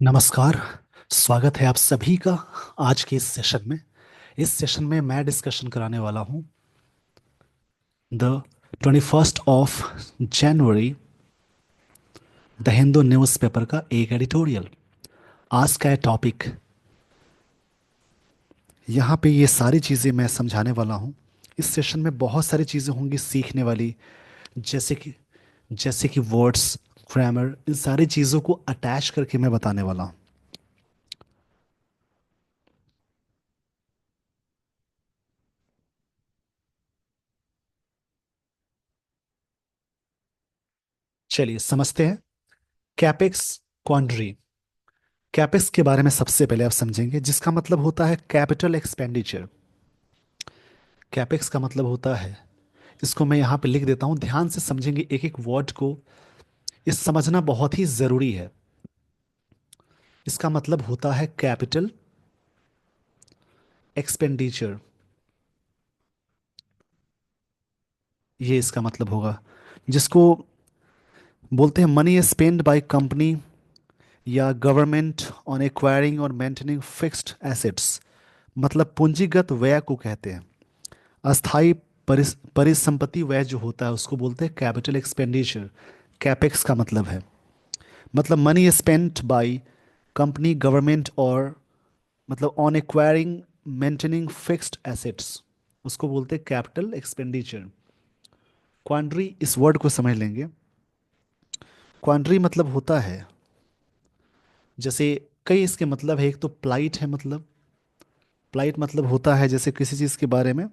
नमस्कार। स्वागत है आप सभी का आज के इस सेशन में मैं डिस्कशन कराने वाला हूँ the 21 of January the Hindu newspaper का एक एडिटोरियल। आज का टॉपिक, यहाँ पे ये सारी चीज़ें मैं समझाने वाला हूँ। इस सेशन में बहुत सारी चीज़ें होंगी सीखने वाली, जैसे कि जैसे कि वर्ड्स, ग्रामर, इन सारी चीज़ों को अटैच करके मैं बताने वाला हूँ। चलिए समझते हैं। कैपेक्स क्वांड्री। कैपेक्स के बारे में सबसे पहले आप समझेंगे, जिसका मतलब होता है कैपिटल एक्सपेंडिचर। कैपेक्स का मतलब होता है, इसको मैं यहाँ पे लिख देता हूँ, ध्यान से समझेंगे एक एक वर्ड को। ये समझना बहुत ही ज़रूरी है। इसका मतलब होता है कैपिटल एक्सपेंडिचर, ये इसका मतलब होगा, जिसको बोलते हैं मनी स्पेंड बाय कंपनी या गवर्नमेंट ऑन एक्वायरिंग और मेंटेनिंग फिक्स्ड एसेट्स। मतलब पूंजीगत व्यय को कहते हैं। अस्थाई परिसंपत्ति व्यय जो होता है उसको बोलते हैं कैपिटल एक्सपेंडिचर। कैपेक्स का मतलब है, मतलब money spent by company, government और मतलब on acquiring maintaining fixed assets, उसको बोलते हैं कैपिटल एक्सपेंडिचर। क्वांड्री, इस वर्ड को समझ लेंगे। क्वांड्री मतलब होता है, जैसे कई इसके मतलब है। एक तो प्लाइट है, मतलब प्लाइट मतलब होता है जैसे किसी चीज़ के बारे में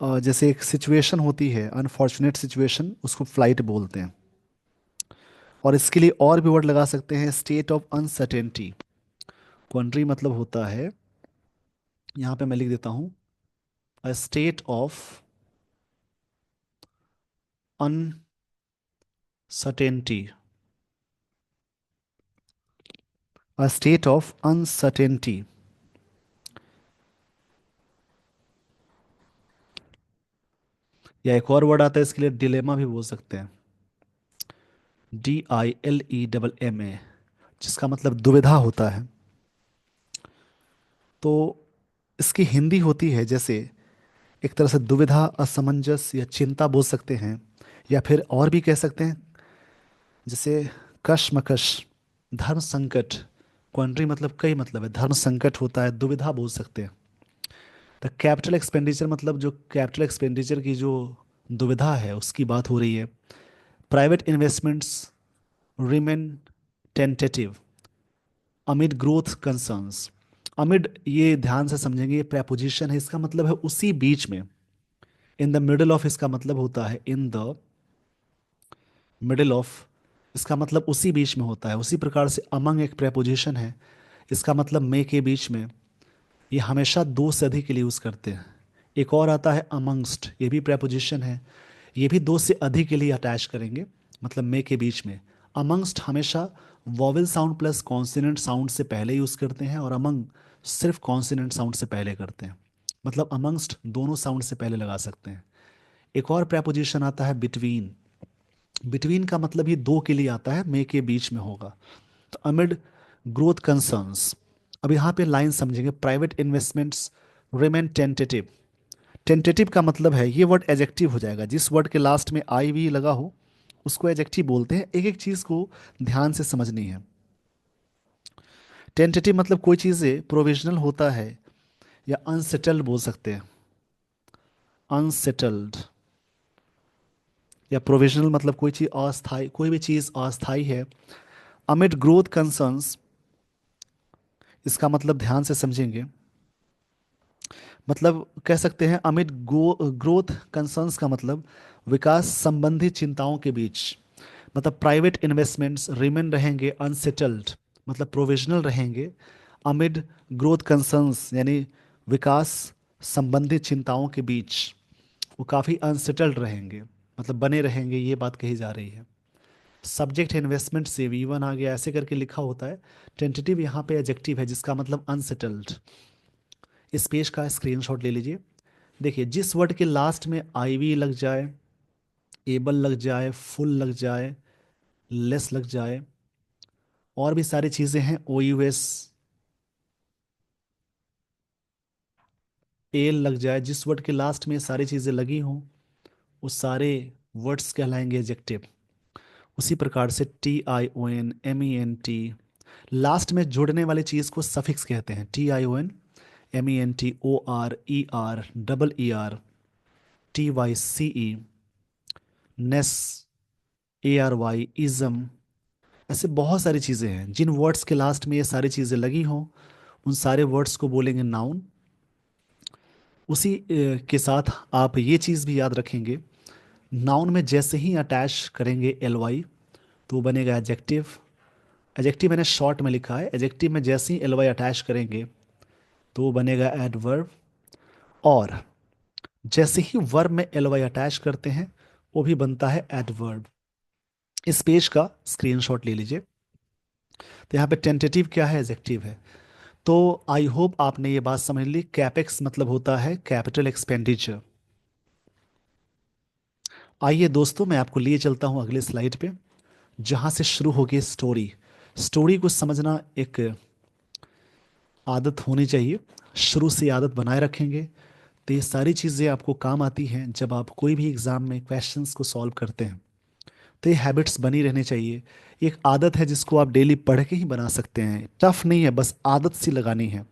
जैसे एक सिचुएशन होती है, अनफॉर्चुनेट सिचुएशन, उसको फ्लाइट बोलते हैं। और इसके लिए और भी वर्ड लगा सकते हैं, स्टेट ऑफ अनसर्टेनिटी। क्वांड्री मतलब होता है, यहाँ पे मैं लिख देता हूँ, a state of uncertainty. A state of uncertainty. या एक और वर्ड आता है इसके लिए, डिलेमा भी बोल सकते हैं, DILEMMA, जिसका मतलब दुविधा होता है। तो इसकी हिंदी होती है, जैसे एक तरह से दुविधा, असमंजस या चिंता बोल सकते हैं, या फिर और भी कह सकते हैं, जैसे कशमकश, धर्म संकट। क्वांड्री मतलब कई मतलब है, धर्म संकट होता है, दुविधा बोल सकते हैं। तो कैपिटल एक्सपेंडिचर मतलब जो कैपिटल एक्सपेंडिचर की जो दुविधा है उसकी बात हो रही है। Private investments remain tentative amid growth concerns. Amid, ये ध्यान से समझेंगे, ये प्रेपोजिशन है, इसका मतलब है उसी बीच में। इन द मिडल ऑफ, इसका मतलब होता है इन द मिडिल ऑफ, इसका मतलब उसी बीच में होता है। उसी प्रकार से अमंग एक प्रेपोजिशन है, इसका मतलब में के बीच में। ये हमेशा दो से अधिक के लिए यूज करते हैं। एक और आता है अमंगस्ट, ये भी प्रेपोजिशन है, ये भी दो से अधिक के लिए अटैच करेंगे, मतलब में के बीच में। अमंगस्ट हमेशा वॉवेल साउंड प्लस कॉन्सिनेंट साउंड से पहले यूज करते हैं, और अमंग सिर्फ कॉन्सिनेंट साउंड से पहले करते हैं। मतलब अमंगस्ट दोनों साउंड से पहले लगा सकते हैं। एक और प्रेपोजिशन आता है बिटवीन। बिटवीन का मतलब ये दो के लिए आता है, में के बीच में होगा। तो अमिड ग्रोथ कंसर्न्स। अब यहाँ पे लाइन समझेंगे, private investments remain tentative. Tentative का मतलब है, ये वर्ड एजेक्टिव हो जाएगा, जिस वर्ड के लास्ट में आई वी लगा हो उसको एजेक्टिव बोलते हैं। एक एक चीज को ध्यान से समझनी है। टेंटेटिव मतलब कोई चीज़ प्रोविजनल होता है, या अनसेटल्ड बोल सकते हैं, अनसेटल्ड। या प्रोविजनल मतलब कोई चीज़ अस्थाई, कोई भी चीज़ अस्थाई है। अमिड ग्रोथ कंसर्न्स, इसका मतलब ध्यान से समझेंगे, मतलब कह सकते हैं अमिड ग्रोथ कंसर्न्स का मतलब विकास संबंधी चिंताओं के बीच। मतलब प्राइवेट इन्वेस्टमेंट्स रिमेन रहेंगे अनसेटल्ड, मतलब प्रोविजनल रहेंगे। अमिड ग्रोथ कंसर्न्स यानी विकास संबंधी चिंताओं के बीच वो काफ़ी अनसेटल्ड रहेंगे, मतलब बने रहेंगे, ये बात कही जा रही है। सब्जेक्ट इन्वेस्टमेंट से V1 आ गया, ऐसे करके लिखा होता है। टेंटेटिव यहाँ पे एडजेक्टिव है, जिसका मतलब अनसेटल्ड। इस पेज का स्क्रीनशॉट ले लीजिए। देखिए, जिस वर्ड के लास्ट में आईवी लग जाए, एबल लग जाए, फुल लग जाए, लेस लग जाए, और भी सारी चीज़ें हैं, ओ यू एस, एल लग जाए, जिस वर्ड के लास्ट में ये सारी चीज़ें लगी हों वो सारे वर्ड्स कहलाएंगे एडजेक्टिव। उसी प्रकार से T I O N, M E N T, last में जुड़ने वाली चीज़ को सफिक्स कहते हैं। T I O N, M E N T, O R, E R, double E R, T Y C E, ness, A R Y, ism. ऐसे बहुत सारी चीज़ें हैं जिन वर्ड्स के लास्ट में ये सारी चीज़ें लगी हों उन सारे वर्ड्स को बोलेंगे नाउन। उसी के साथ आप ये चीज़ भी याद रखेंगे, नाउन में जैसे ही अटैच करेंगे एल वाई तो वो बनेगा एडजेक्टिव। एडजेक्टिव मैंने शॉर्ट में लिखा है, एडजेक्टिव में जैसे ही एल वाई अटैच करेंगे तो वो बनेगा एडवर्ब। और जैसे ही वर्ब में एल वाई अटैच करते हैं वो भी बनता है एडवर्ब। इस पेज का स्क्रीनशॉट ले लीजिए। तो यहाँ पे टेंटेटिव क्या है, एडजेक्टिव है। तो आई होप आपने ये बात समझ ली, कैपेक्स मतलब होता है कैपिटल एक्सपेंडिचर। आइए दोस्तों, मैं आपको लिए चलता हूँ अगले स्लाइड पे, जहाँ से शुरू होगी स्टोरी। स्टोरी को समझना एक आदत होनी चाहिए, शुरू से आदत बनाए रखेंगे तो ये सारी चीज़ें आपको काम आती हैं जब आप कोई भी एग्ज़ाम में क्वेश्चंस को सॉल्व करते हैं। तो ये हैबिट्स बनी रहनी चाहिए। एक आदत है जिसको आप डेली पढ़ के ही बना सकते हैं, टफ नहीं है, बस आदत सी लगानी है।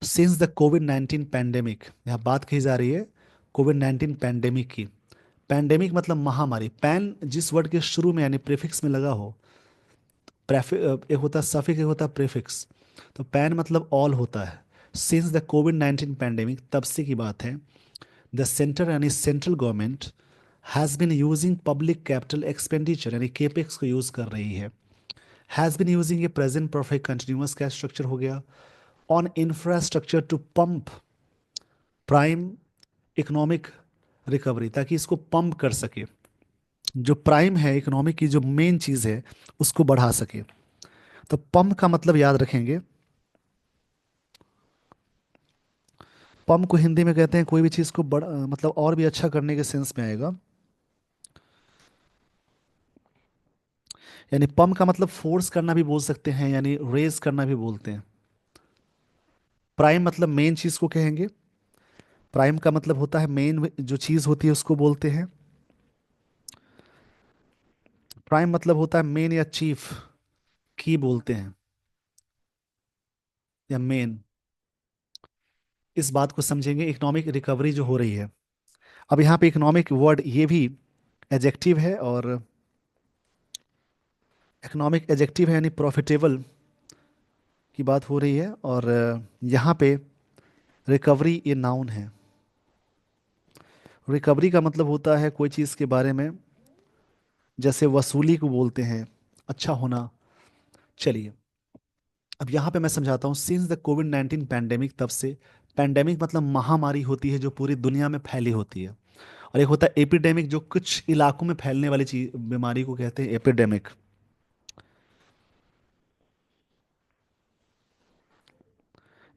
सिंस द कोविड 19 पैंडेमिक, यहाँ बात कही जा रही है कोविड 19 पैंडेमिक की। पैंडेमिक मतलब महामारी, पैन जिस वर्ड के शुरू में यानी प्रीफिक्स में लगा हो, एक होता है सफिक्स, एक होता है प्रीफिक्स। तो पैन मतलब ऑल होता है। सिंस द कोविड 19 पैंडेमिक, तब से की बात है, द सेंटर यानी central government has been using public capital expenditure यानी केपेक्स को यूज़ कर रही है। हैज़ बिन यूजिंग, ये प्रेजेंट परफेक्ट कंटिन्यूअस का स्ट्रक्चर हो गया, on infrastructure to pump prime economic recovery, ताकि इसको पंप कर सके, जो प्राइम है इकोनॉमिक की जो मेन चीज़ है उसको बढ़ा सके। तो पंप का मतलब याद रखेंगे, पंप को हिंदी में कहते हैं कोई भी चीज़ को मतलब और भी अच्छा करने के सेंस में आएगा। यानी पंप का मतलब फोर्स करना भी बोल सकते हैं, यानी रेज करना भी बोलते हैं। प्राइम मतलब मेन चीज़ को कहेंगे, प्राइम का मतलब होता है मेन जो चीज़ होती है उसको बोलते हैं। प्राइम मतलब होता है मेन या चीफ, की बोलते हैं, या मेन। इस बात को समझेंगे, इकोनॉमिक रिकवरी जो हो रही है। अब यहाँ पे इकोनॉमिक वर्ड ये भी एडजेक्टिव है, और इकोनॉमिक एडजेक्टिव है यानी प्रॉफिटेबल की बात हो रही है। और यहाँ पे रिकवरी ये नाउन है। रिकवरी का मतलब होता है कोई चीज़ के बारे में, जैसे वसूली को बोलते हैं, अच्छा होना। चलिए, अब यहाँ पे मैं समझाता हूँ। सिंस द कोविड 19 पैंडेमिक, तब से, पैंडेमिक मतलब महामारी होती है जो पूरी दुनिया में फैली होती है। और एक होता है एपिडेमिक, जो कुछ इलाकों में फैलने वाली चीज बीमारी को कहते हैं एपिडेमिक।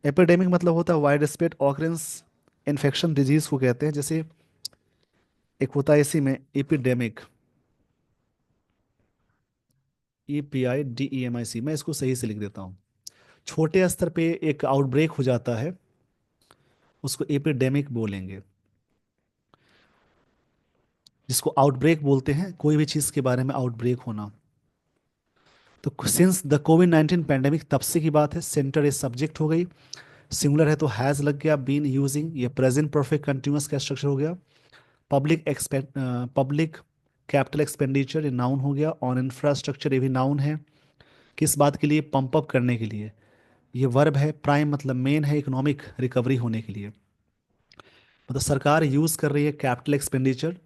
एपिडेमिक मतलब होता है wide spread occurrence, infection disease को कहते हैं। जैसे एक होता है इसी में एपिडेमिक, EPIDEMIC, मैं इसको सही से लिख देता हूँ। छोटे स्तर पे एक आउटब्रेक हो जाता है, उसको एपिडेमिक बोलेंगे, जिसको आउटब्रेक बोलते हैं, कोई भी चीज़ के बारे में आउटब्रेक होना। तो सिंस द कोविड 19 पैंडेमिक, तब से की बात है, सेंटर इज सब्जेक्ट हो गई, सिंगुलर है तो हैज़ लग गया, बीन यूजिंग ये प्रेजेंट परफेक्ट कंटिन्यूअस का स्ट्रक्चर हो गया, पब्लिक कैपिटल एक्सपेंडिचर ये नाउन हो गया, ऑन इंफ्रास्ट्रक्चर ये भी नाउन है। किस बात के लिए, पंप अप करने के लिए। ये वर्ब है, प्राइम मतलब मेन है इकोनॉमिक रिकवरी होने के लिए, मतलब सरकार यूज़ कर रही है कैपिटल एक्सपेंडिचर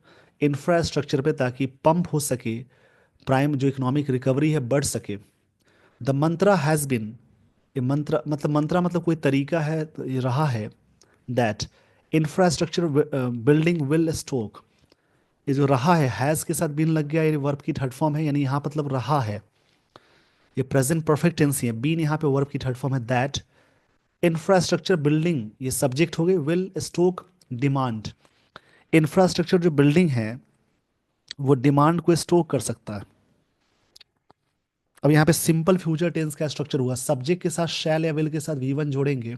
इंफ्रास्ट्रक्चर पे ताकि पंप हो सके, प्राइम जो इकोनॉमिक रिकवरी है बढ़ सके। द मंत्रा हैज़ बिन, ये मंत्रा मतलब कोई तरीका है, तो ये रहा है, that infrastructure building will stoke, ये जो रहा है, हैज़ के साथ बीन लग गया, ये वर्ब की थर्ड फॉर्म है, यानी यहाँ मतलब रहा है, ये प्रेजेंट परफेक्ट टेंस ही है, बीन यहाँ पे वर्ब की थर्ड फॉर्म है, दैट इंफ्रास्ट्रक्चर बिल्डिंग ये सब्जेक्ट हो गए, विल स्टोक डिमांड। इंफ्रास्ट्रक्चर जो बिल्डिंग है वो डिमांड को स्टोक कर सकता है। अब यहाँ पे सिंपल फ्यूचर टेंस का स्ट्रक्चर हुआ, सब्जेक्ट के साथ शैल या विल के साथ वी वन जोड़ेंगे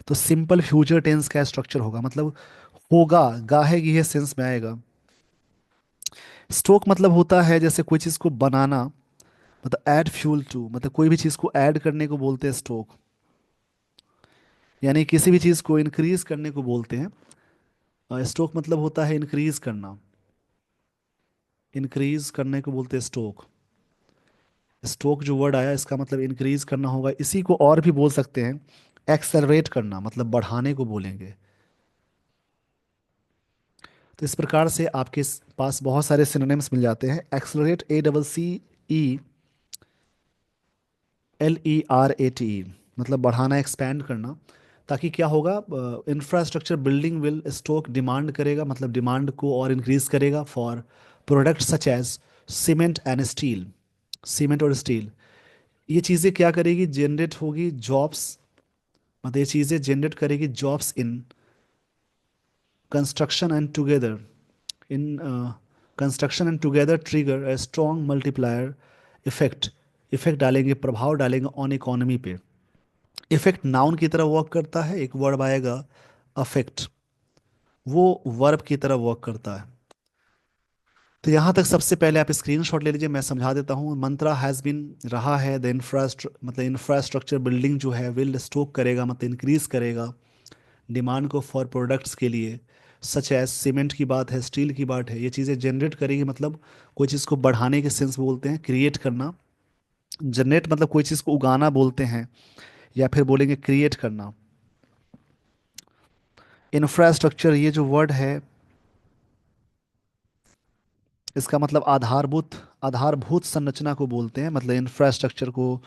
तो सिंपल फ्यूचर टेंस का स्ट्रक्चर होगा, मतलब होगा, गाहेगी है सेंस में आएगा। स्टोक मतलब होता है जैसे कोई चीज़ को बनाना, मतलब ऐड फ्यूल टू, मतलब कोई भी चीज़ को ऐड करने को बोलते हैं स्टोक, यानी किसी भी चीज़ को इंक्रीज करने को बोलते हैं। स्टोक मतलब होता है इंक्रीज करना, इंक्रीज करने को बोलते हैं स्टोक। स्टोक जो वर्ड आया इसका मतलब इंक्रीज करना होगा, इसी को और भी बोल सकते हैं एक्सेलरेट करना, मतलब बढ़ाने को बोलेंगे। तो इस प्रकार से आपके पास बहुत सारे सिनोनिम्स मिल जाते हैं। एक्सेलरेट, ACCELERATE, मतलब बढ़ाना, एक्सपैंड करना। ताकि क्या होगा, infrastructure building will stoke demand करेगा, मतलब डिमांड को और इंक्रीज करेगा for product such as cement and steel, cement और स्टील। ये चीज़ें क्या करेगी, जनरेट होगी जॉब्स, मतलब ये चीज़ें जनरेट करेगी jobs in construction and together, in construction and together trigger a strong multiplier effect, effect डालेंगे, प्रभाव डालेंगे ऑन इकोनॉमी पे। इफेक्ट नाउन की तरह वर्क करता है, एक वर्ब आएगा अफेक्ट, वो वर्ब की तरह वर्क करता है। तो यहाँ तक सबसे पहले आप स्क्रीनशॉट ले लीजिए, मैं समझा देता हूँ। मंत्रा हैज़ बीन रहा है, द मतलब इंफ्रास्ट्रक्चर बिल्डिंग जो है विल स्टोक करेगा, मतलब इंक्रीज करेगा डिमांड को फॉर प्रोडक्ट्स के लिए, सच एज सीमेंट की बात है, स्टील की बात है, ये चीज़ें जनरेट करेगी, मतलब कोई चीज़ को बढ़ाने के सेंस बोलते हैं, क्रिएट करना। जनरेट मतलब कोई चीज़ को उगाना बोलते हैं, या फिर बोलेंगे क्रिएट करना। इंफ्रास्ट्रक्चर ये जो वर्ड है इसका मतलब आधारभूत, आधारभूत संरचना को बोलते हैं, मतलब इंफ्रास्ट्रक्चर को।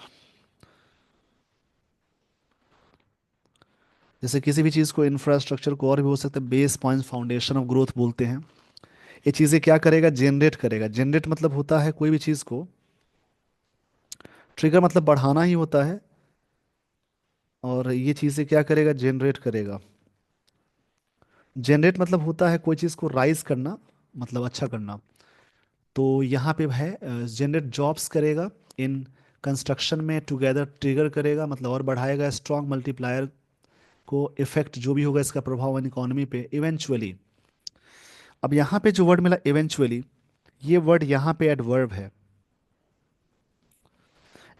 जैसे किसी भी चीज़ को, इंफ्रास्ट्रक्चर को और भी हो सकता है base point, foundation of growth बोलते हैं। ये चीज़ें क्या करेगा, जनरेट करेगा। जनरेट मतलब होता है कोई भी चीज़ को, ट्रिगर मतलब बढ़ाना ही होता है, और ये चीज़ें क्या करेगा, जनरेट करेगा। जनरेट मतलब होता है कोई चीज़ को राइज करना, मतलब अच्छा करना। तो यहाँ पे है जनरेट जॉब्स करेगा, इन कंस्ट्रक्शन में टुगेदर ट्रिगर करेगा, मतलब और बढ़ाएगा स्ट्रॉन्ग मल्टीप्लायर को, इफेक्ट जो भी होगा इसका प्रभाव इकोनॉमी पे इवेंचुअली। अब यहाँ पे जो वर्ड मिला इवेंचुअली, ये वर्ड यहाँ पे एडवर्ब है।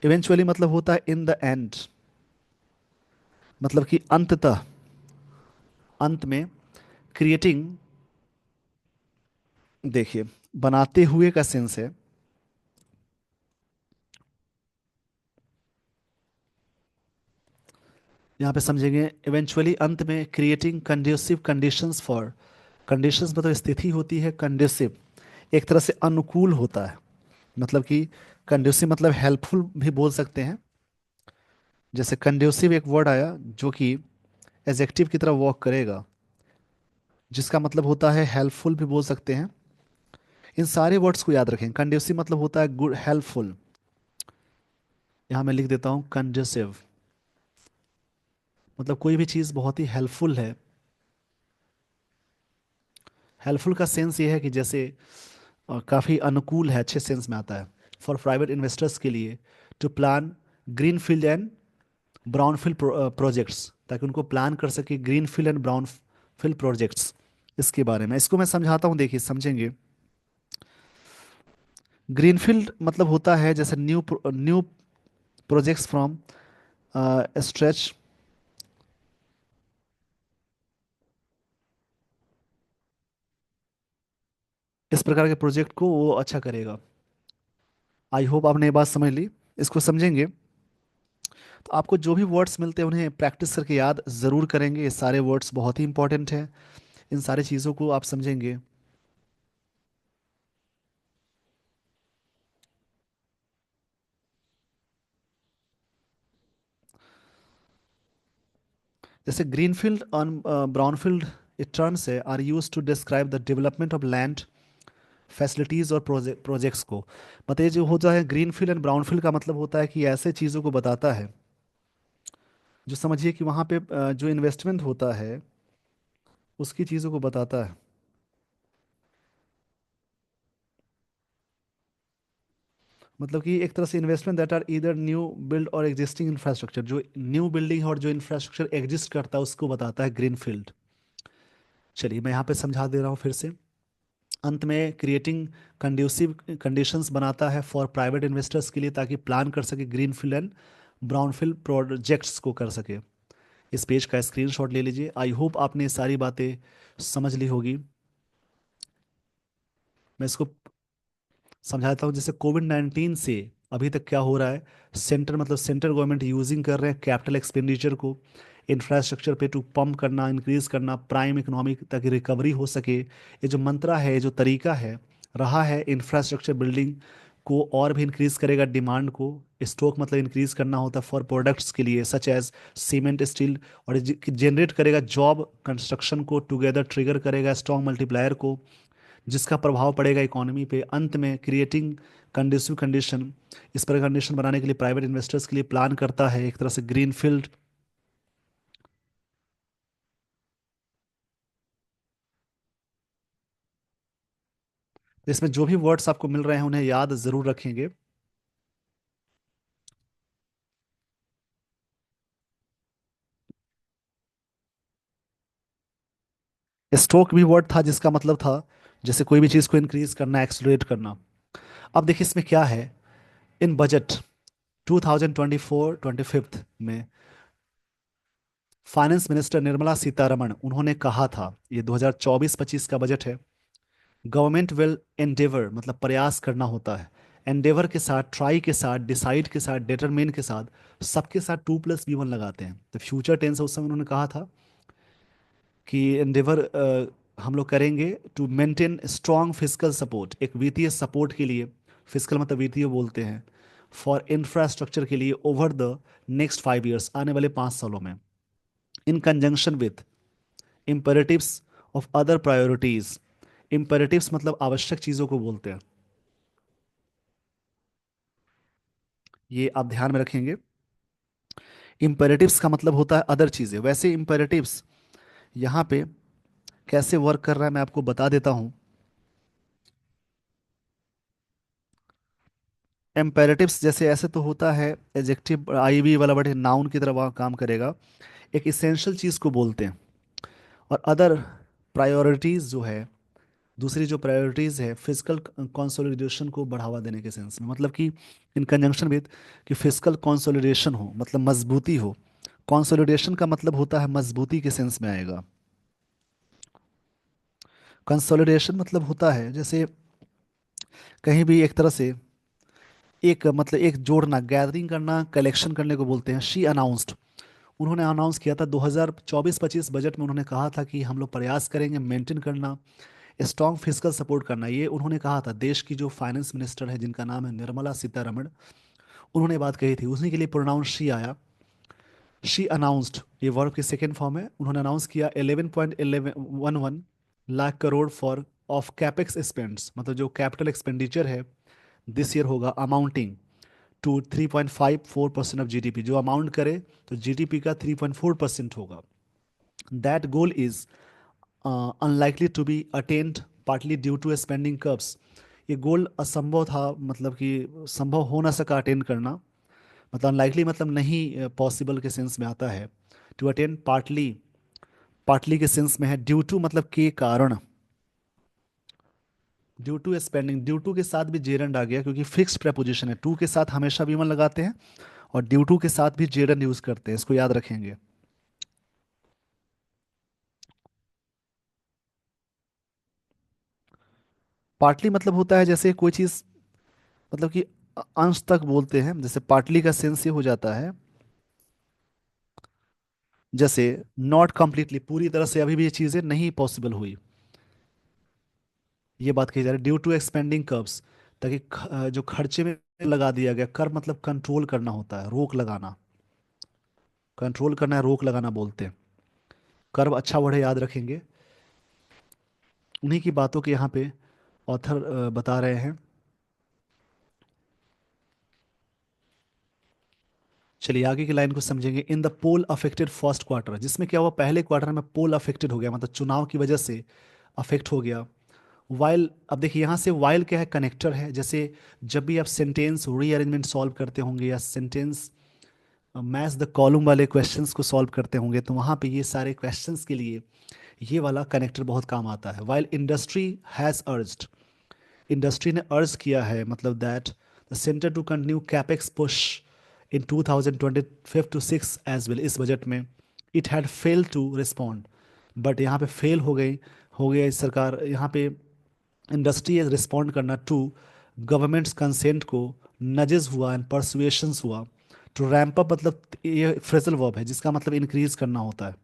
इवेंचुअली मतलब होता है इन द एंड, मतलब कि अंततः, अंत में। क्रिएटिंग, देखिए, बनाते हुए का सेंस है। यहाँ पे समझेंगे इवेंचुअली अंत में, creating conducive conditions for, conditions मतलब स्थिति होती है, कंड्यूसिव एक तरह से अनुकूल होता है, मतलब कि कंड्यूसिव मतलब हेल्पफुल भी बोल सकते हैं। जैसे कंड्यूसिव एक वर्ड आया जो कि एजेक्टिव की तरह वर्क करेगा, जिसका मतलब होता है हेल्पफुल भी बोल सकते हैं। इन सारे वर्ड्स को याद रखें। कंड्यूसिव मतलब होता है गुड, हेल्पफुल। यहाँ मैं लिख देता हूँ कंड्यूसिव, मतलब कोई भी चीज़ बहुत ही हेल्पफुल है। हेल्पफुल का सेंस ये है कि जैसे काफ़ी अनुकूल है, अच्छे सेंस में आता है। फॉर प्राइवेट इन्वेस्टर्स के लिए, to plan greenfield and brownfield projects, ताकि उनको प्लान कर सके greenfield and brownfield projects. इसके बारे में इसको मैं समझाता हूँ, देखिए समझेंगे। ग्रीनफील्ड मतलब होता है जैसे new new projects from stretch, इस प्रकार के प्रोजेक्ट को वो अच्छा करेगा। आई होप आपने ये बात समझ ली। इसको समझेंगे तो आपको जो भी वर्ड्स मिलते हैं उन्हें प्रैक्टिस करके याद ज़रूर करेंगे, ये सारे वर्ड्स बहुत ही इंपॉर्टेंट हैं। इन सारी चीज़ों को आप समझेंगे। जैसे ग्रीनफील्ड और ब्राउनफील्ड टर्म्स है are used to describe the development of land, facilities और प्रोजेक्ट्स को। मतलब ये जो होता है ग्रीनफील्ड एंड ब्राउनफील्ड का मतलब होता है कि ऐसे चीज़ों को बताता है जो समझिए कि वहाँ पे जो इन्वेस्टमेंट होता है उसकी चीज़ों को बताता है। मतलब कि एक तरह से इन्वेस्टमेंट दैट आर इधर न्यू बिल्ड और एग्जिस्टिंग इंफ्रास्ट्रक्चर, जो न्यू बिल्डिंग है और जो इंफ्रास्ट्रक्चर एग्जिस्ट करता है उसको बताता है ग्रीन फील्ड। चलिए मैं यहाँ पे समझा दे रहा हूँ फिर से। अंत में क्रिएटिंग कंड्यूसिव कंडीशंस बनाता है फॉर प्राइवेट इन्वेस्टर्स के लिए, ताकि प्लान कर सके greenfield and brownfield projects को कर सके। इस पेज का स्क्रीनशॉट ले लीजिए। आई होप आपने ये सारी बातें समझ ली होगी। मैं इसको समझाता हूँ। जैसे कोविड 19 से अभी तक क्या हो रहा है, सेंटर मतलब सेंट्रल गवर्नमेंट यूजिंग कर रहे हैं कैपिटल एक्सपेंडिचर को इंफ्रास्ट्रक्चर पे टू पंप करना, इंक्रीज करना प्राइम इकोनॉमी, ताकि रिकवरी हो सके। ये जो मंत्रा है, ये जो तरीका है रहा है, इंफ्रास्ट्रक्चर बिल्डिंग को और भी इंक्रीज करेगा डिमांड को। स्टॉक मतलब इंक्रीज करना होता है फॉर प्रोडक्ट्स के लिए, सच एज सीमेंट, स्टील। और जनरेट करेगा जॉब, कंस्ट्रक्शन को टुगेदर ट्रिगर करेगा स्ट्रॉन्ग मल्टीप्लायर को, जिसका प्रभाव पड़ेगा इकोनॉमी पे। अंत में क्रिएटिंग कंडीसिव कंडीशन, इस पर कंडीशन बनाने के लिए प्राइवेट इन्वेस्टर्स के लिए प्लान करता है एक तरह से ग्रीन फील्ड। इसमें जो भी वर्ड्स आपको मिल रहे हैं उन्हें याद जरूर रखेंगे। स्ट्रोक भी वर्ड था जिसका मतलब था जैसे कोई भी चीज़ को इंक्रीज करना, एक्सलरेट करना। अब देखिए इसमें क्या है। इन बजट 2024-25 में फाइनेंस मिनिस्टर निर्मला सीतारमण उन्होंने कहा था, ये 2024-25 का बजट है, गवर्नमेंट विल एंडेवर मतलब प्रयास करना होता है। एंडेवर के साथ, ट्राई के साथ, डिसाइड के साथ, डिटरमिन के साथ, सबके साथ 2+B1 लगाते हैं। तो फ्यूचर टेंस उस समय उन्होंने कहा था कि एंडेवर हम लोग करेंगे to maintain strong physical support, एक वित्तीय सपोर्ट के लिए। फिजिकल मतलब वित्तीय बोलते हैं। फॉर इंफ्रास्ट्रक्चर के लिए ओवर द नेक्स्ट 5 ईयर्स, आने वाले 5 सालों में। इन conjunction with imperatives of other priorities. Imperatives मतलब आवश्यक चीज़ों को बोलते हैं, ये आप ध्यान में रखेंगे। इम्पेरेटिव्स का मतलब होता है अदर चीज़ें। वैसे इम्पेरेटिव्स यहाँ पे कैसे वर्क कर रहा है मैं आपको बता देता हूँ। इम्पेरेटिव्स जैसे ऐसे तो होता है एडजेक्टिव आईवी वाला वर्ड है, नाउन की तरह वहाँ काम करेगा। एक इसेंशियल चीज़ को बोलते हैं। और अदर प्रायोरिटीज़ जो है, दूसरी जो प्रायोरिटीज़ है फिजिकल कंसोलिडेशन को बढ़ावा देने के सेंस में, मतलब कि इन कंजंक्शन विद, कि फिजिकल कंसोलिडेशन हो मतलब मजबूती हो। कंसोलिडेशन का मतलब होता है मजबूती के सेंस में आएगा। कंसोलिडेशन मतलब होता है जैसे कहीं भी एक तरह से एक मतलब एक जोड़ना, गैदरिंग करना, कलेक्शन करने को बोलते हैं। शी अनाउंस्ड, उन्होंने अनाउंस किया था 2024-25 बजट में। उन्होंने कहा था कि हम लोग प्रयास करेंगे मेंटेन करना, स्ट्रॉन्ग फिजिकल सपोर्ट करना। ये उन्होंने कहा था। देश की जो फाइनेंस मिनिस्टर है जिनका नाम है निर्मला सीतारमण, उन्होंने बात कही थी, उसी के लिए प्रोनाउंस शी आया। शी अनाउंस्ड ये वर्ब की सेकेंड फॉर्म है। उन्होंने अनाउंस किया 11.11 lakh crore for of capex expends, मतलब जो कैपिटल एक्सपेंडिचर है दिस ईयर होगा अमाउंटिंग टू 3.54% ऑफ जीडीपी। जो अमाउंट करे तो जीडीपी का 3.4% होगा। That goal is unlikely to be attained partly due to spending curves. ये गोल असंभव था, मतलब कि संभव हो ना सका अटेंड करना। मतलब अनलाइकली मतलब नहीं पॉसिबल के सेंस में आता है। टू अटेंड पार्टली, पार्टली के सेंस में है। ड्यू टू मतलब के कारण। Due to spending, due to के साथ भी जेरंड आ गया क्योंकि फिक्स्ड प्रेपोजिशन है। टू के साथ हमेशा वीमन लगाते हैं और ड्यू टू के साथ भी जेरंड यूज करते हैं, इसको याद रखेंगे। पार्टली मतलब होता है जैसे कोई चीज़, मतलब कि अंश तक बोलते हैं। जैसे पार्टली का सेंस ये हो जाता है जैसे नॉट कंप्लीटली, पूरी तरह से अभी भी ये चीज़ें नहीं पॉसिबल हुई, ये बात कही जा रही है। ड्यू टू एक्सपेंडिंग कर्व्स, ताकि जो खर्चे में लगा दिया गया, कर मतलब कंट्रोल करना होता है, रोक लगाना। कंट्रोल करना है, रोक लगाना बोलते हैं। कर्व अच्छा बढ़े याद रखेंगे। उन्हीं की बातों के यहाँ पे ऑथर बता रहे हैं। चलिए आगे की लाइन को समझेंगे। In the poll affected first quarter, जिसमें क्या हुआ, पहले क्वार्टर में पोल अफेक्टेड हो गया, मतलब चुनाव की वजह से अफेक्ट हो गया। वाइल, अब देखिए यहाँ से वाइल क्या है, कनेक्टर है। जैसे जब भी आप सेंटेंस रीअरेंजमेंट सॉल्व करते होंगे या सेंटेंस मैच द कॉलम वाले क्वेश्चंस को सॉल्व करते होंगे, तो वहाँ पे ये सारे क्वेश्चंस के लिए ये वाला कनेक्टर बहुत काम आता है। While industry has urged, industry ने अर्ज किया है, मतलब that the center to continue capex push in 2025 to 6 as well, इस बजट में it had fail to respond, but यहाँ पे फेल हो गया सरकार यहाँ पे, इंडस्ट्री रिस्पॉन्ड करना टू गवर्नमेंट्स कंसेंट को, नजेस हुआ एंड परसुएशंस हुआ टू रैंप अप, मतलब ये फ्रेजल वर्ब है जिसका मतलब इंक्रीज करना होता है,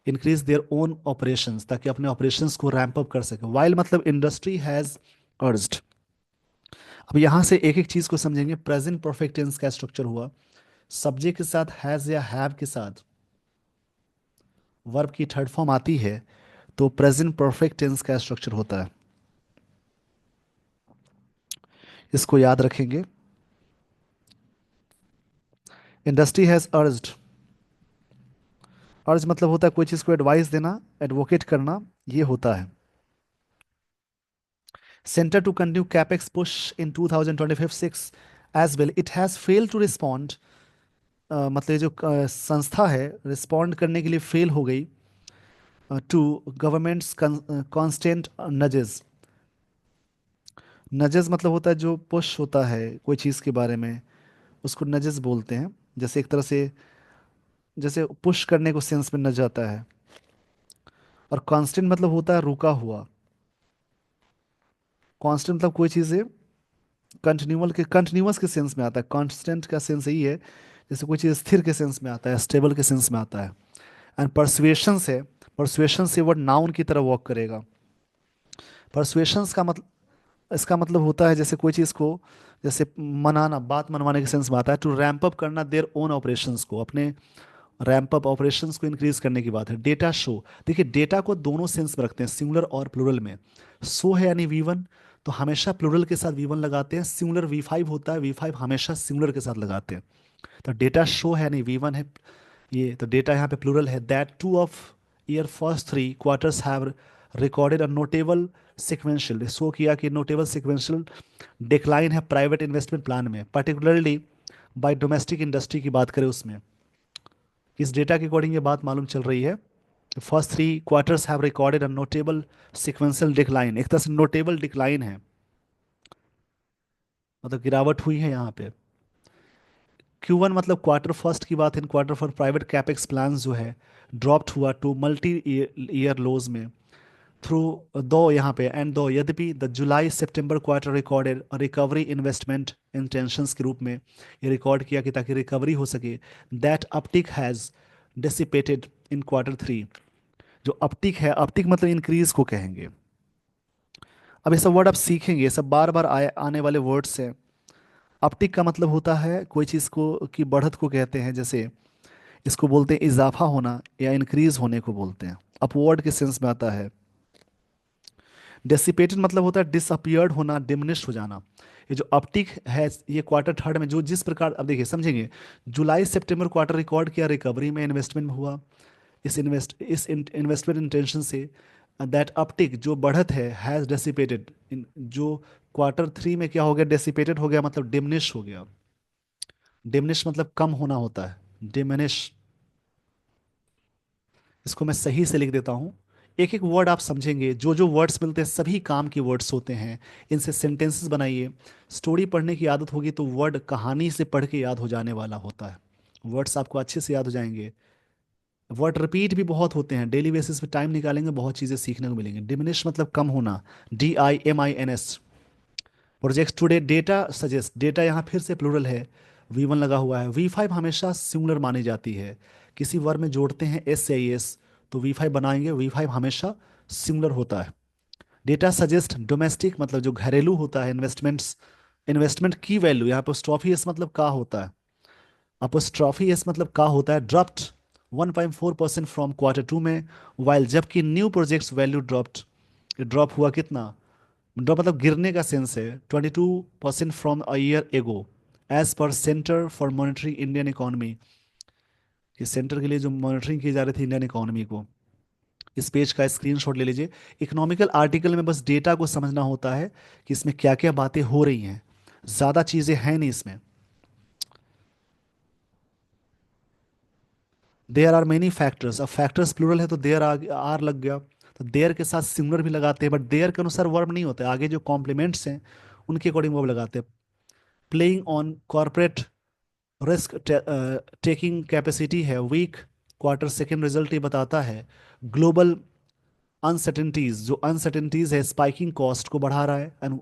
इंक्रीज देयर ओन ऑपरेशंस, ताकि अपने ऑपरेशंस को रैंप अप कर सके। वाइल मतलब इंडस्ट्री हैज अर्ज्ड। अब यहाँ से एक एक चीज को समझेंगे। प्रेजेंट परफेक्ट टेंस का स्ट्रक्चर हुआ, सब्जेक्ट के साथ हैज या हैव के साथ वर्ब की थर्ड फॉर्म आती है, तो प्रेजेंट परफेक्ट टेंस का स्ट्रक्चर होता है। इसको याद रखेंगे। इंडस्ट्री हैज अर्ज्ड, अर्ज मतलब होता है कोई चीज को एडवाइस देना, एडवोकेट करना, ये होता है। Center to continue capex push in 2025-6 as well it has fail to respond, मतलब ये जो संस्था है रिस्पॉन्ड करने के लिए फेल हो गई to governments constant nudges. Nudges मतलब होता है जो पुश होता है कोई चीज़ के बारे में, उसको नजेस बोलते हैं। जैसे एक तरह से, जैसे पुश करने को सेंस में नज आता है। और कांस्टेंट मतलब होता है रुका हुआ। कांस्टेंट मतलब कोई चीज़ है कंटिन्यूअस के सेंस में आता है। कांस्टेंट का सेंस यही है, जैसे कोई चीज़ स्थिर के सेंस में आता है, स्टेबल के सेंस में आता है। एंड परसुएशन से, परसुएशन से वर्ड नाउन की तरह वर्क करेगा। परसुएशंस का मतलब, इसका मतलब होता है जैसे कोई चीज़ को, जैसे मनाना, बात मनवाने के सेंस में आता है। टू रैंप अप करना देयर ओन ऑपरेशंस को, अपने रैंप अप ऑपरेशंस को इंक्रीज करने की बात है। डेटा शो, देखिए डेटा को दोनों सेंस में रखते हैं, सिंगुलर और प्लूरल में। शो है यानी वी1, तो हमेशा प्लूरल के साथ वी1 लगाते हैं। सिंगुलर वी5 होता है, वी5 हमेशा सिंगुलर के साथ लगाते हैं। तो डेटा शो है यानी वी1 है ये, तो डेटा यहाँ पे प्लूरल है। That two of year first three quarters have recorded a notable sequential, show किया कि नोटेबल सिक्वेंशियल डिक्लाइन है प्राइवेट इन्वेस्टमेंट प्लान में, पर्टिकुलरली बाय डोमेस्टिक इंडस्ट्री की बात करें उसमें। इस डेटा के अकॉर्डिंग ये बात मालूम चल रही है। First three quarters have recorded a notable sequential decline, एक तरह से नोटेबल डिक्लाइन है, मतलब गिरावट हुई है यहाँ पे। Q1 मतलब क्वार्टर फर्स्ट की बात है, इन quarter first private capex plan जो है ड्रॉप्ड हुआ टू मल्टी ईयर लोज में, थ्रू दो यहाँ पे एंड दो, यद्यपि the July September quarter recorded recovery investment intentions के रूप में ये रिकॉर्ड किया कि ताकि रिकवरी हो सके। That uptick has dissipated in quarter three, जो अपटिक है, अपटिक मतलब इंक्रीज को कहेंगे। अब ये सब वर्ड आप सीखेंगे, ये सब बार बार आने वाले वर्ड्स हैं। अपटिक का मतलब होता है कोई चीज़ को की बढ़त को कहते हैं, जैसे इसको बोलते हैं इजाफा होना या इंक्रीज होने को बोलते हैं, अपवर्ड के सेंस में आता है। डेसिपेटेड मतलब होता है डिसअपियर्ड होना, डिमिनिश हो जाना। ये जो अपटिक है ये क्वार्टर थर्ड में जो जिस प्रकार, अब देखिए समझेंगे, जुलाई सितंबर क्वार्टर रिकॉर्ड किया रिकवरी में, इन्वेस्टमेंट में हुआ, इस इन्वेस्टमेंट इंटेंशन से। दैट अपटिक जो बढ़त है हैज डेसिपेटेड, जो क्वार्टर थ्री में क्या हो गया, डेसिपेटेड हो गया, मतलब डिमिनिश हो गया। डिमिनिश मतलब कम होना होता है, डिमिनिश। इसको मैं सही से लिख देता हूँ। एक एक वर्ड आप समझेंगे, जो जो वर्ड्स मिलते हैं सभी काम के वर्ड्स होते हैं, इनसे सेंटेंसेस बनाइए। स्टोरी पढ़ने की आदत होगी तो वर्ड कहानी से पढ़ के याद हो जाने वाला होता है, वर्ड्स आपको अच्छे से याद हो जाएंगे। वर्ड रिपीट भी बहुत होते हैं, डेली बेसिस पे टाइम निकालेंगे बहुत चीज़ें सीखने को मिलेंगी। डिमिनिश मतलब कम होना, DIMINS। Project today data suggest, data यहाँ फिर से प्लूरल है, वी1 लगा हुआ है। वी5 हमेशा सिंगुलर मानी जाती है, किसी वर्ड में जोड़ते हैं S से IS तो वी5 बनाएंगे, वी5 हमेशा सिंगुलर होता है। डेटा सजेस्ट डोमेस्टिक मतलब जो घरेलू होता है, इन्वेस्टमेंट्स, इन्वेस्टमेंट की वैल्यू, यहाँ पर स्टॉफी एस मतलब का होता है, अपोस्ट्रॉफी एस मतलब का होता है, ड्रॉप्ड 1.4% फ्रॉम क्वार्टर टू में, वाइल जबकि new projects value dropped, drop हुआ कितना, ड्रॉप मतलब गिरने का सेंस है, 22% from a year ago, as पर centre for monitoring Indian economy, कि सेंटर के लिए जो मॉनिटरिंग की जा रही थी इंडियन इकोनॉमी को, इस पेज का स्क्रीनशॉट ले लीजिए। इकोनॉमिकल आर्टिकल में बस डेटा को समझना होता है कि इसमें क्या क्या बातें हो रही हैं, ज़्यादा चीज़ें हैं नहीं इसमें। देयर आर मेनी फैक्टर्स, अब फैक्टर्स प्लूरल है तो देयर आर लग गया, तो देयर के साथ सिंगुलर भी लगाते हैं, बट देयर के अनुसार वर्ब नहीं होते, आगे जो कॉम्प्लीमेंट्स हैं उनके अकॉर्डिंग वर्ब लगाते हैं। Playing on corporate risk taking capacity है वीक, क्वार्टर सेकेंड रिजल्ट ये बताता है। ग्लोबल अनसर्टेनिटीज, जो अनसर्टेनिटीज है स्पाइकिंग कॉस्ट को बढ़ा रहा है एंड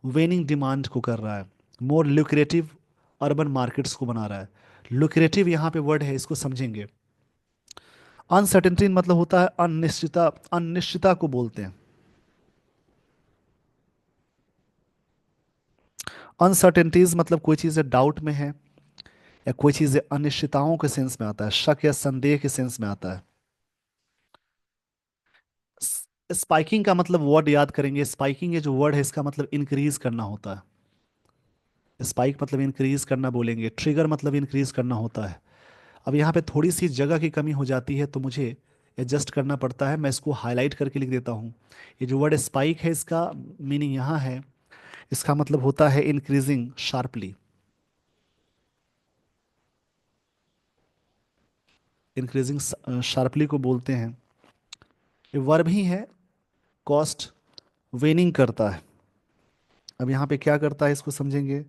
वेनिंग डिमांड को कर रहा है। मोर लुक्रेटिव अर्बन मार्केट्स को बना रहा है। लुक्रेटिव यहाँ पे वर्ड है, इसको समझेंगे। अनसर्टेनिटी मतलब होता है अनिश्चितता, अनिश्चितता को बोलते हैं। अनसर्टेनिटीज मतलब कोई चीज़ डाउट में है, या कोई चीज़ अनिश्चितताओं के सेंस में आता है, शक या संदेह के सेंस में आता है। स्पाइकिंग का मतलब वर्ड याद करेंगे, स्पाइकिंग ये जो वर्ड है इसका मतलब इंक्रीज करना होता है। स्पाइक मतलब इंक्रीज करना बोलेंगे, ट्रिगर मतलब इंक्रीज करना होता है। अब यहाँ पे थोड़ी सी जगह की कमी हो जाती है तो मुझे एडजस्ट करना पड़ता है, मैं इसको हाईलाइट करके लिख देता हूँ। ये जो वर्ड स्पाइक है इसका मीनिंग यहाँ है, इसका मतलब होता है इंक्रीजिंग शार्पली। इंक्रीजिंग शार्पली को बोलते हैं। ये वर्ब ही है, कॉस्ट वेनिंग करता है। अब यहाँ पे क्या करता है इसको समझेंगे।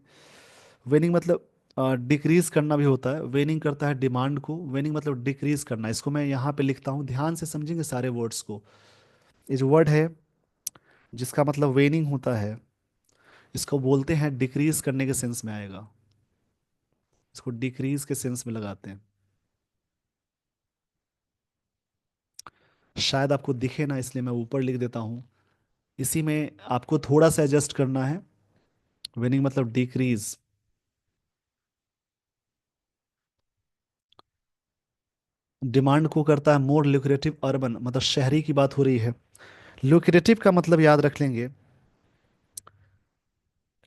वेनिंग मतलब डिक्रीज करना भी होता है, वेनिंग करता है डिमांड को, वेनिंग मतलब डिक्रीज करना। इसको मैं यहाँ पे लिखता हूँ, ध्यान से समझेंगे सारे वर्ड्स को। ये जो वर्ड है जिसका मतलब वेनिंग होता है, इसको बोलते हैं डिक्रीज करने के सेंस में आएगा, इसको डिक्रीज के सेंस में लगाते हैं। शायद आपको दिखे ना, इसलिए मैं ऊपर लिख देता हूँ। इसी में आपको थोड़ा सा एडजस्ट करना है। वेनिंग मतलब डिक्रीज, डिमांड को करता है मोर ल्यूक्रेटिव अर्बन, मतलब शहरी की बात हो रही है। ल्यूक्रेटिव का मतलब याद रख लेंगे,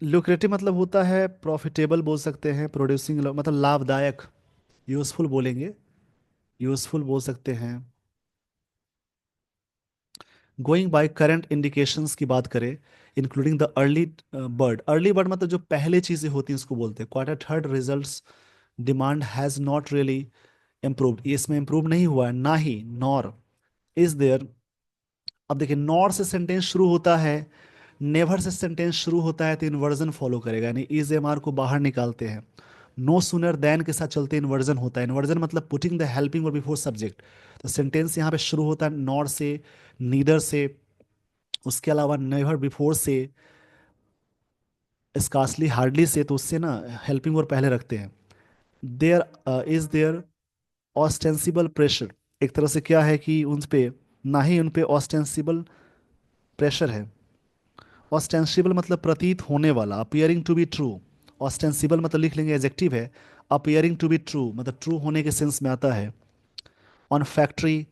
ल्यूक्रेटिव मतलब होता है प्रॉफिटेबल बोल सकते हैं, प्रोड्यूसिंग मतलब लाभदायक। यूजफुल बोलेंगे, यूजफुल बोल सकते हैं। गोइंग बाय करंट इंडिकेशंस की बात करें, including the early bird, early bird मतलब जो पहले चीजें होती हैं उसको बोलते हैं। Quarter third results demand has not really improved, ये इसमें इम्प्रूव नहीं हुआ है, ना ही नॉर इज देयर। अब देखिए नॉर से सेंटेंस शुरू होता है, नेवर से सेंटेंस शुरू होता है तो इन्वर्जन फॉलो करेगा, यानी इज एम आर को बाहर निकालते हैं। नो सुनर देन के साथ चलते इन्वर्जन होता है, इन्वर्जन मतलब पुटिंग द हेल्पिंग और बिफोर सब्जेक्ट। तो सेंटेंस यहाँ पे शुरू होता है नॉर से, नीदर से, उसके अलावा नेवर बिफोर से, स्कार्सली हार्डली से, तो उससे ना हेल्पिंग और पहले रखते हैं। There is there ostensible pressure, एक तरह से क्या है कि उन पे, ना ही उन पे ऑस्टेंसिबल प्रेशर है। ऑस्टेंसिबल मतलब प्रतीत होने वाला, appearing to be true. Ostensible मतलब लिख लेंगे एडजेक्टिव है, अपियरिंग टू बी ट्रू मतलब ट्रू होने के सेंस में आता है। On factory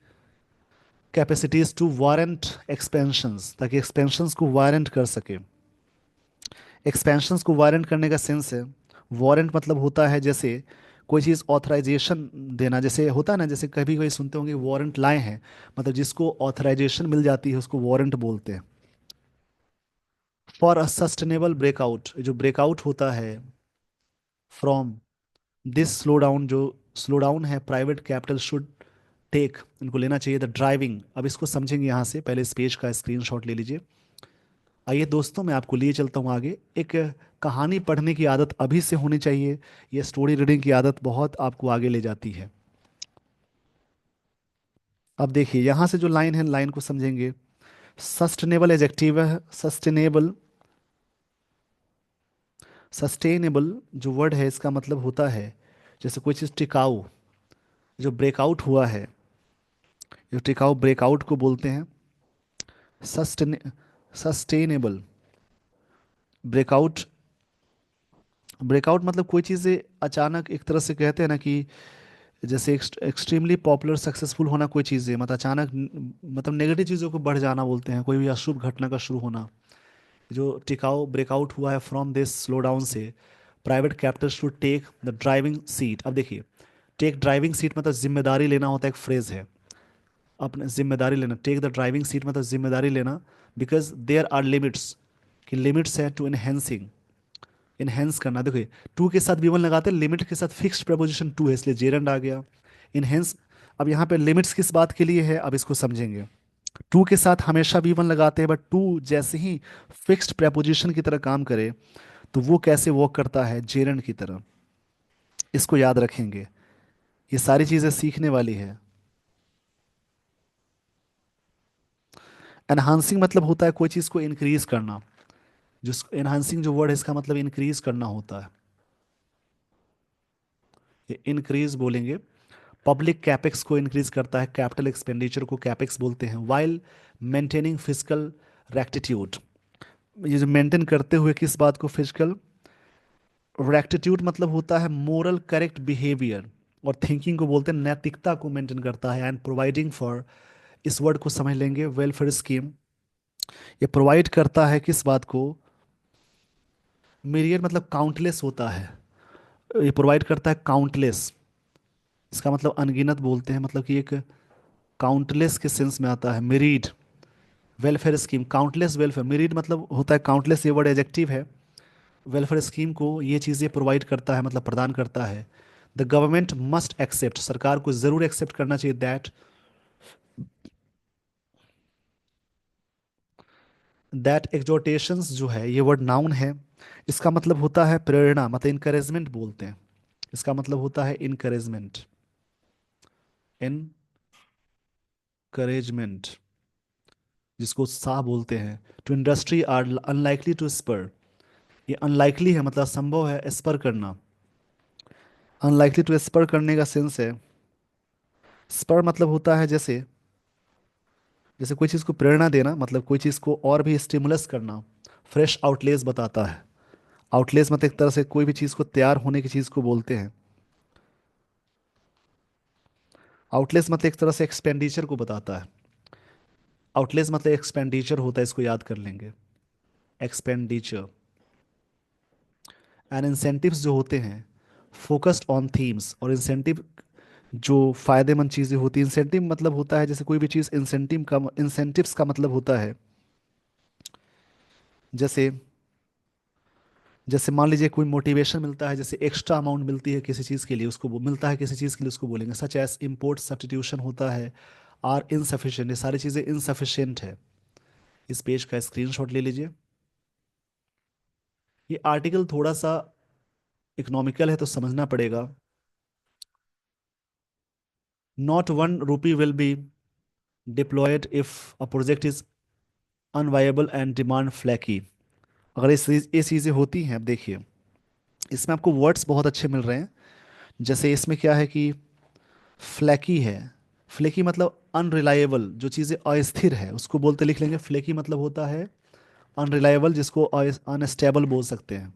capacities to warrant expansions, ताकि एक्सपेंशंस को वारंट कर सके। एक्सपेंशंस को वारंट करने का सेंस है। वारंट मतलब होता है जैसे कोई चीज़ ऑथराइजेशन देना, जैसे होता है ना, जैसे कभी कभी सुनते होंगे वारंट लाए हैं, मतलब जिसको ऑथराइजेशन मिल जाती है उसको वारंट बोलते हैं। फॉर अ सस्टेनेबल ब्रेकआउट, जो ब्रेकआउट होता है फ्रॉम दिस स्लो डाउन, जो स्लो डाउन है, प्राइवेट कैपिटल शुड टेक, इनको लेना चाहिए द ड्राइविंग। अब इसको समझेंगे यहाँ से, पहले इस पेज का स्क्रीनशॉट ले लीजिए। आइए दोस्तों मैं आपको लिए चलता हूँ आगे। एक कहानी पढ़ने की आदत अभी से होनी चाहिए, ये स्टोरी रीडिंग की आदत बहुत आपको आगे ले जाती है। अब देखिए यहाँ से जो लाइन है, लाइन को समझेंगे। सस्टेनेबल एडजेक्टिव है, सस्टेनेबल, सस्टेनेबल जो वर्ड है इसका मतलब होता है जैसे कोई चीज़ टिकाऊ, जो ब्रेकआउट हुआ है, जो टिकाऊ ब्रेकआउट को बोलते हैं सस्टेने सस्टेनेबल ब्रेकआउट। ब्रेकआउट मतलब कोई चीज़ें अचानक, एक तरह से कहते हैं ना कि जैसे एक्सट्रीमली पॉपुलर सक्सेसफुल होना, कोई चीज़ें मतलब अचानक मतलब नेगेटिव चीज़ों को बढ़ जाना बोलते हैं, कोई भी अशुभ घटना का शुरू होना। जो टिकाऊ ब्रेकआउट हुआ है फ्रॉम दिस स्लो डाउन से, private capital to take the driving seat. अब देखिए टेक ड्राइविंग सीट मतलब जिम्मेदारी लेना होता है, एक फ्रेज है। अपने जिम्मेदारी लेना, टेक द ड्राइविंग सीट मतलब जिम्मेदारी लेना, बिकॉज देयर आर लिमिट्स, कि लिमिट्स है टू इनहेंसिंग, इनहेंस करना। देखिए टू के साथ वी वन लगाते हैं, लिमिट के साथ फिक्स्ड प्रपोजिशन टू है इसलिए जेरंड आ गया। इनहेंस, अब यहाँ पे लिमिट्स किस बात के लिए है अब इसको समझेंगे। टू के साथ हमेशा वी वन लगाते हैं, बट टू जैसे ही फिक्स्ड प्रपोजिशन की तरह काम करे तो वो कैसे वर्क करता है, जेरंड की तरह। इसको याद रखेंगे, ये सारी चीजें सीखने वाली है। एनहांसिंग मतलब होता है कोई चीज को इंक्रीज करना, जिस एनहांसिंग जो वर्ड है इसका मतलब इंक्रीज करना होता है, ये इंक्रीज बोलेंगे। पब्लिक कैपेक्स को इंक्रीज करता है, कैपिटल एक्सपेंडिचर को कैपेक्स बोलते हैं, वाइल मेंटेनिंग फिजिकल रेक्टिट्यूड। ये जो मेंटेन करते हुए किस बात को, फिजिकल रेक्टिट्यूड मतलब होता है मोरल करेक्ट बिहेवियर, और थिंकिंग को बोलते हैं नैतिकता को मेंटेन करता है। एंड प्रोवाइडिंग फॉर, इस वर्ड को समझ लेंगे, वेलफेयर स्कीम। ये प्रोवाइड करता है किस बात को, मिलियन मतलब काउंटलेस होता है, ये प्रोवाइड करता है काउंटलेस, इसका मतलब अनगिनत बोलते हैं, मतलब कि एक काउंटलेस के सेंस में आता है। मिरीड वेलफेयर स्कीम, काउंटलेस वेलफेयर, मिरीड मतलब होता है काउंटलेस, ये वर्ड एडजेक्टिव है। वेलफेयर स्कीम को ये चीज़ें प्रोवाइड करता है मतलब प्रदान करता है। द गवर्नमेंट मस्ट एक्सेप्ट, सरकार को जरूर एक्सेप्ट करना चाहिए, दैट, दैट एक्सोर्टेशंस जो है ये वर्ड नाउन है, इसका मतलब होता है प्रेरणा, मतलब इनकरेजमेंट बोलते हैं, इसका मतलब होता है इनकरेजमेंट, इनकरेजमेंट, जिसको सा बोलते हैं। To industry are unlikely to spur, ये अनलाइकली है मतलब असंभव है स्पर करना, अनलाइकली टू स्पर करने का सेंस है। स्पर मतलब होता है जैसे, जैसे कोई चीज़ को प्रेरणा देना, मतलब कोई चीज़ को और भी स्टिमुलस करना। फ्रेश आउटलेज बताता है, आउटलेज मतलब एक तरह से कोई भी चीज़ को तैयार होने की चीज़ को बोलते हैं। आउटलेज मतलब एक तरह से एक्सपेंडिचर को बताता है, आउटलेज मतलब एक्सपेंडिचर होता है, इसको याद कर लेंगे, एक्सपेंडिचर। एंड इंसेंटिव्स जो होते हैं फोकस्ड ऑन थीम्स, और इंसेंटिव जो फायदेमंद चीज़ें होती हैं, इंसेंटिव मतलब होता है जैसे कोई भी चीज़, इंसेंटिव का, इंसेंटिव्स का मतलब होता है जैसे, जैसे मान लीजिए कोई मोटिवेशन मिलता है, जैसे एक्स्ट्रा अमाउंट मिलती है किसी चीज़ के लिए, उसको मिलता है किसी चीज़ के लिए, उसको बोलेंगे सच एज इम्पोर्ट सब्स्टिट्यूशन होता है, आर इनसफिशिएंट, ये सारी चीज़ें इनसफिशिएंट है। इस पेज का स्क्रीनशॉट ले लीजिए। ये आर्टिकल थोड़ा सा इकोनॉमिकल है तो समझना पड़ेगा। Not one rupee will be diploid if a project is unviable and demand flaky. अगर ये चीज़ें होती हैं, अब देखिए इसमें आपको वर्ड्स बहुत अच्छे मिल रहे हैं। जैसे इसमें क्या है कि फ्लैकी है, फ्लेकी मतलब अनरिलायबल, जो चीज़ें अस्थिर है उसको बोलते, लिख लेंगे फ्लेकी मतलब होता है अनरिलायबल, जिसको अनस्टेबल बोल सकते हैं।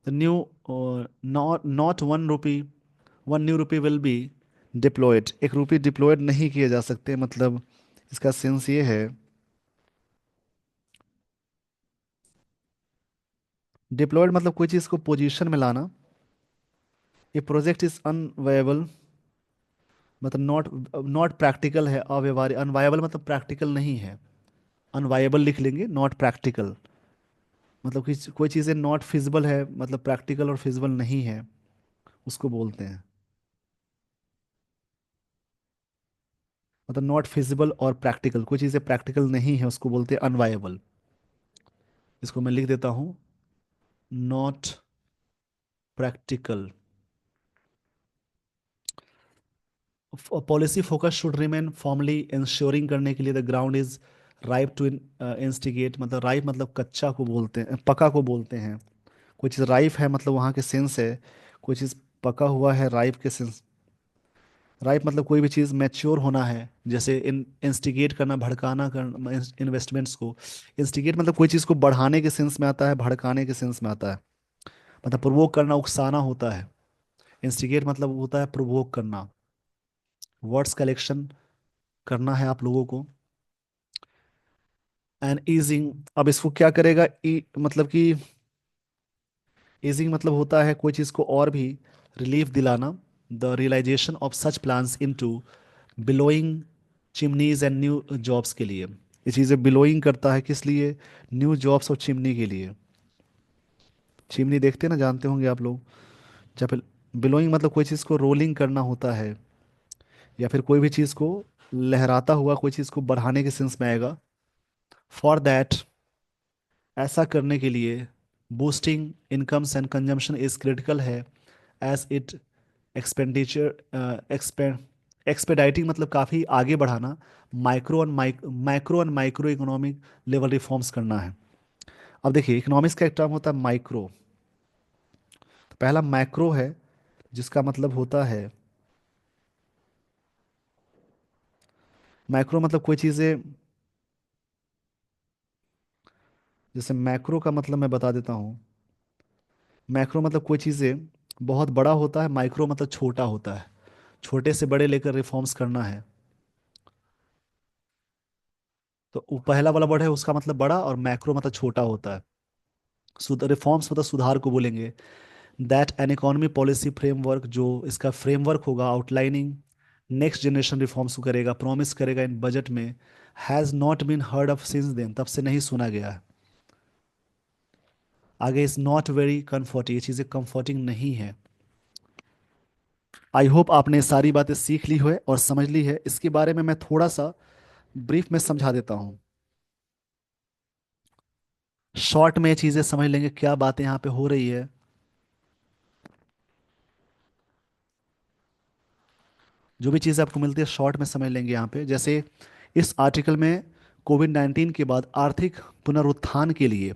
The new, not not one rupee, one new rupee will be diploid, एक रुपी डिप्लॉयड नहीं किए जा सकते, मतलब इसका सेंस ये है, डिप्लॉयड मतलब कोई चीज़ को पोजीशन में लाना। ये प्रोजेक्ट इज अनवायबल मतलब नॉट, नॉट प्रैक्टिकल है, अव्यवहार्य, अनवायबल मतलब प्रैक्टिकल नहीं है, अनवायबल लिख लेंगे, नॉट प्रैक्टिकल मतलब कि कोई चीज़ें नॉट फिजिबल है, मतलब प्रैक्टिकल और फिजिबल नहीं है, उसको बोलते हैं, मतलब नॉट फिजिबल और प्रैक्टिकल, कोई चीज़ें प्रैक्टिकल नहीं है उसको बोलते हैं अनवायबल। इसको मैं लिख देता हूँ, not practical. Policy focus should remain formally insuring करने के लिए the ground is ripe to instigate, मतलब राइप मतलब कच्चा को बोलते हैं, पका को बोलते हैं। कोई चीज़ राइप है मतलब वहाँ के सेंस है, कोई चीज़ पका हुआ है, राइप के सेंस, राइप मतलब कोई भी चीज़ मैच्योर होना है, जैसे इंस्टिगेट करना, भड़काना करना, इन्वेस्टमेंट्स को। इंस्टिगेट मतलब कोई चीज़ को बढ़ाने के सेंस में आता है, भड़काने के सेंस में आता है, मतलब प्रोवोक करना, उकसाना होता है। इंस्टिगेट मतलब होता है प्रोवोक करना। वर्ड्स कलेक्शन करना है आप लोगों को। एंड ईजिंग, अब इसको क्या करेगा, मतलब कि ईजिंग मतलब होता है कोई चीज़ को और भी रिलीफ दिलाना। The realisation of such plans into billowing chimneys and new jobs के लिए। ये चीज़ें बिलोइंग करता है किस लिए? न्यू जॉब्स और चिमनी के लिए। चिमनी देखते हैं ना, जानते होंगे आप लोग। जब बिलोइंग मतलब कोई चीज़ को रोलिंग करना होता है, या फिर कोई भी चीज़ को लहराता हुआ कोई चीज़ को बढ़ाने के सेंस में आएगा। फॉर दैट, ऐसा करने के लिए boosting incomes and consumption is critical है, एज इट एक्सपेंडिचर एक्सपेडाइटिंग मतलब काफ़ी आगे बढ़ाना, micro and micro economic level reforms करना है। अब देखिए, इकोनॉमिक्स का एक टर्म होता है माइक्रो। तो पहला मैक्रो है, जिसका मतलब होता है, मैक्रो मतलब कोई चीज़ें, जैसे मैक्रो का मतलब मैं बता देता हूँ। मैक्रो मतलब कोई चीज़ें बहुत बड़ा होता है, माइक्रो मतलब छोटा होता है, छोटे से बड़े लेकर रिफॉर्म्स करना है। तो वो पहला वाला वर्ड है, उसका मतलब बड़ा, और मैक्रो मतलब छोटा होता है। रिफॉर्म्स मतलब सुधार को बोलेंगे। That an economy policy framework, जो इसका फ्रेमवर्क होगा आउटलाइनिंग नेक्स्ट जनरेशन रिफॉर्म्स को करेगा, प्रॉमिस करेगा इन बजट में, has not been heard of since then, तब से नहीं सुना गया है। आगे, इज नॉट वेरी कंफर्टिंग, ये चीज़ें कंफर्टिंग नहीं है। आई होप आपने सारी बातें सीख ली है और समझ ली है। इसके बारे में मैं थोड़ा सा ब्रीफ में समझा देता हूँ। शॉर्ट में ये चीज़ें समझ लेंगे क्या बातें यहाँ पे हो रही है। जो भी चीज़ें आपको मिलती है शॉर्ट में समझ लेंगे यहाँ पे। जैसे इस आर्टिकल में कोविड-19 के बाद आर्थिक पुनरुत्थान के लिए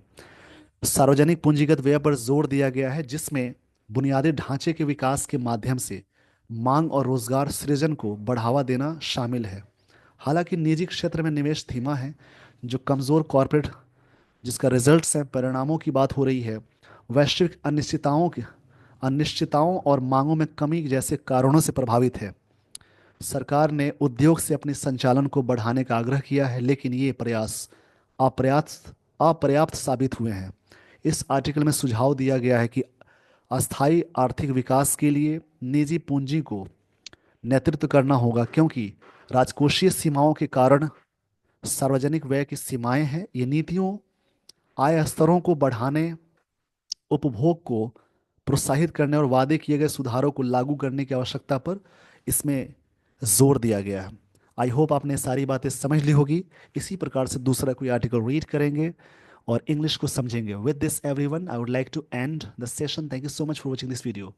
सार्वजनिक पूंजीगत व्यय पर जोर दिया गया है, जिसमें बुनियादी ढांचे के विकास के माध्यम से मांग और रोजगार सृजन को बढ़ावा देना शामिल है। हालांकि निजी क्षेत्र में निवेश धीमा है, जो कमजोर कॉरपोरेट, जिसका रिजल्ट्स है, परिणामों की बात हो रही है, वैश्विक अनिश्चितताओं और मांगों में कमी जैसे कारणों से प्रभावित है। सरकार ने उद्योग से अपने संचालन को बढ़ाने का आग्रह किया है, लेकिन ये प्रयास अपर्याप्त अपर्याप्त साबित हुए हैं। इस आर्टिकल में सुझाव दिया गया है कि अस्थायी आर्थिक विकास के लिए निजी पूंजी को नेतृत्व करना होगा, क्योंकि राजकोषीय सीमाओं के कारण सार्वजनिक व्यय की सीमाएं हैं। ये नीतियों आय स्तरों को बढ़ाने, उपभोग को प्रोत्साहित करने और वादे किए गए सुधारों को लागू करने की आवश्यकता पर इसमें जोर दिया गया है। आई होप आपने सारी बातें समझ ली होगी। इसी प्रकार से दूसरा कोई आर्टिकल रीड करेंगे और इंग्लिश को समझेंगे। With this everyone, I would like to end the session. Thank you so much for watching this video.